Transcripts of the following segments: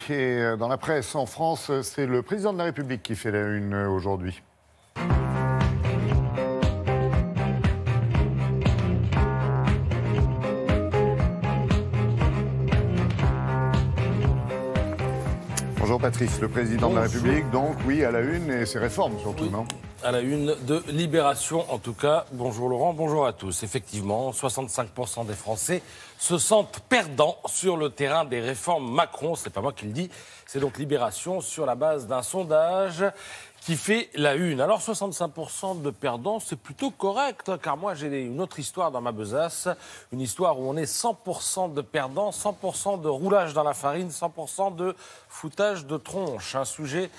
politique et dans la presse en France, c'est le président de la République qui fait la une aujourd'hui. Bonjour Patrice, le président de la République, donc oui, à la une et ses réformes surtout, oui, non? À la une de Libération, en tout cas. Bonjour Laurent, bonjour à tous. Effectivement, 65% des Français se sentent perdants sur le terrain des réformes Macron. C'est pas moi qui le dis, c'est donc Libération sur la base d'un sondage qui fait la une. Alors 65% de perdants, c'est plutôt correct, hein, car moi j'ai une autre histoire dans ma besace, une histoire où on est 100% de perdants, 100% de roulage dans la farine, 100% de foutage de tronche. Un sujet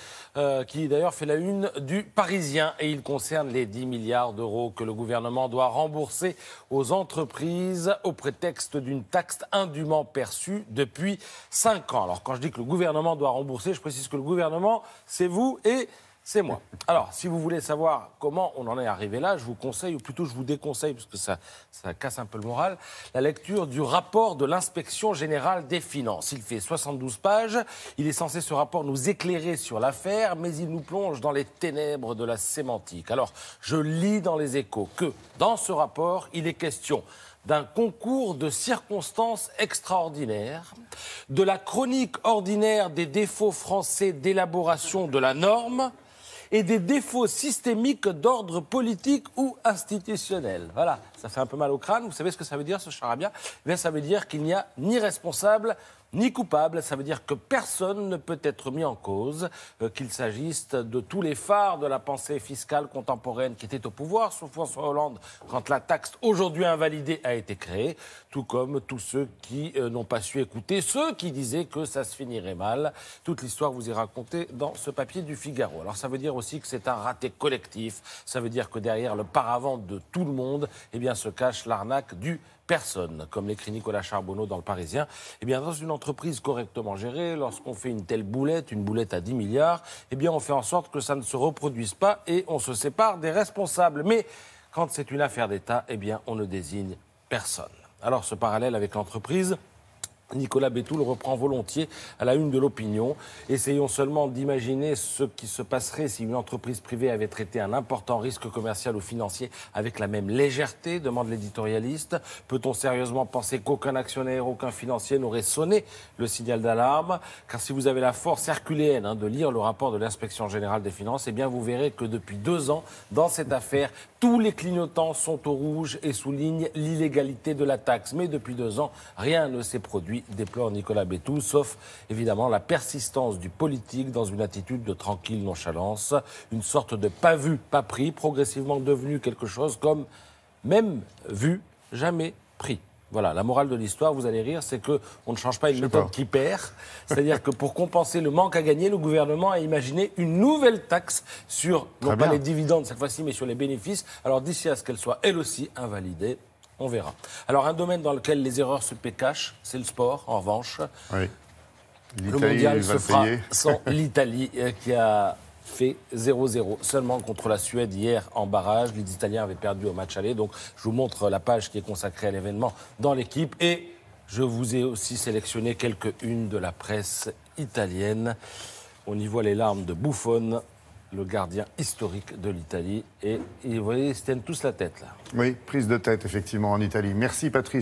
qui d'ailleurs fait la une du Parisien et il concerne les 10 milliards d'euros que le gouvernement doit rembourser aux entreprises au prétexte d'une taxe indûment perçue depuis 5 ans. Alors quand je dis que le gouvernement doit rembourser, je précise que le gouvernement, c'est vous et c'est moi. Alors, si vous voulez savoir comment on en est arrivé là, je vous conseille, ou plutôt je vous déconseille, parce que ça casse un peu le moral, la lecture du rapport de l'Inspection Générale des Finances. Il fait 72 pages, il est censé, ce rapport, nous éclairer sur l'affaire, mais il nous plonge dans les ténèbres de la sémantique. Alors, je lis dans les Échos que, dans ce rapport, il est question d'un concours de circonstances extraordinaires, de la chronique ordinaire des défauts français d'élaboration de la norme, et des défauts systémiques d'ordre politique ou institutionnel. Voilà, ça fait un peu mal au crâne. Vous savez ce que ça veut dire, ce charabia? Eh bien, ça veut dire qu'il n'y a ni responsable ni coupable. Ça veut dire que personne ne peut être mis en cause, qu'il s'agisse de tous les phares de la pensée fiscale contemporaine qui étaient au pouvoir, sous François Hollande, quand la taxe aujourd'hui invalidée a été créée, tout comme tous ceux qui n'ont pas su écouter, ceux qui disaient que ça se finirait mal. Toute l'histoire vous est racontée dans ce papier du Figaro. Alors ça veut dire aussi que c'est un raté collectif. Ça veut dire que derrière le paravent de tout le monde, eh bien, se cache l'arnaque du personne, comme l'écrit Nicolas Charbonneau dans Le Parisien. Eh bien, dans une entreprise correctement gérée, lorsqu'on fait une telle boulette, une boulette à 10 milliards, eh bien, on fait en sorte que ça ne se reproduise pas et on se sépare des responsables. Mais quand c'est une affaire d'État, eh bien, on ne désigne personne. Alors, ce parallèle avec l'entreprise, Nicolas Bétou le reprend volontiers à la une de l'Opinion. Essayons seulement d'imaginer ce qui se passerait si une entreprise privée avait traité un important risque commercial ou financier avec la même légèreté, demande l'éditorialiste. Peut-on sérieusement penser qu'aucun actionnaire, aucun financier n'aurait sonné le signal d'alarme? Car si vous avez la force herculéenne de lire le rapport de l'Inspection Générale des Finances, eh bien vous verrez que depuis 2 ans, dans cette affaire, tous les clignotants sont au rouge et soulignent l'illégalité de la taxe. Mais depuis 2 ans, rien ne s'est produit, déplore Nicolas Bétou, sauf évidemment la persistance du politique dans une attitude de tranquille nonchalance, une sorte de pas vu, pas pris, progressivement devenu quelque chose comme même vu, jamais pris. Voilà, la morale de l'histoire, vous allez rire, c'est qu'on ne change pas une méthode qui perd. C'est-à-dire que pour compenser le manque à gagner, le gouvernement a imaginé une nouvelle taxe sur, non pas les dividendes cette fois-ci, mais sur les bénéfices. Alors d'ici à ce qu'elle soit elle aussi invalidée, on verra. Alors un domaine dans lequel les erreurs se paient cash, c'est le sport, en revanche. Oui. Le mondial se fera sans l'Italie qui a fait 0-0 seulement contre la Suède hier en barrage. Les Italiens avaient perdu au match aller. Donc je vous montre la page qui est consacrée à l'événement dans l'équipe. Et je vous ai aussi sélectionné quelques-unes de la presse italienne. On y voit les larmes de Buffon, le gardien historique de l'Italie. Et vous voyez, ils se tiennent tous la tête là. Oui, prise de tête effectivement en Italie. Merci Patrice.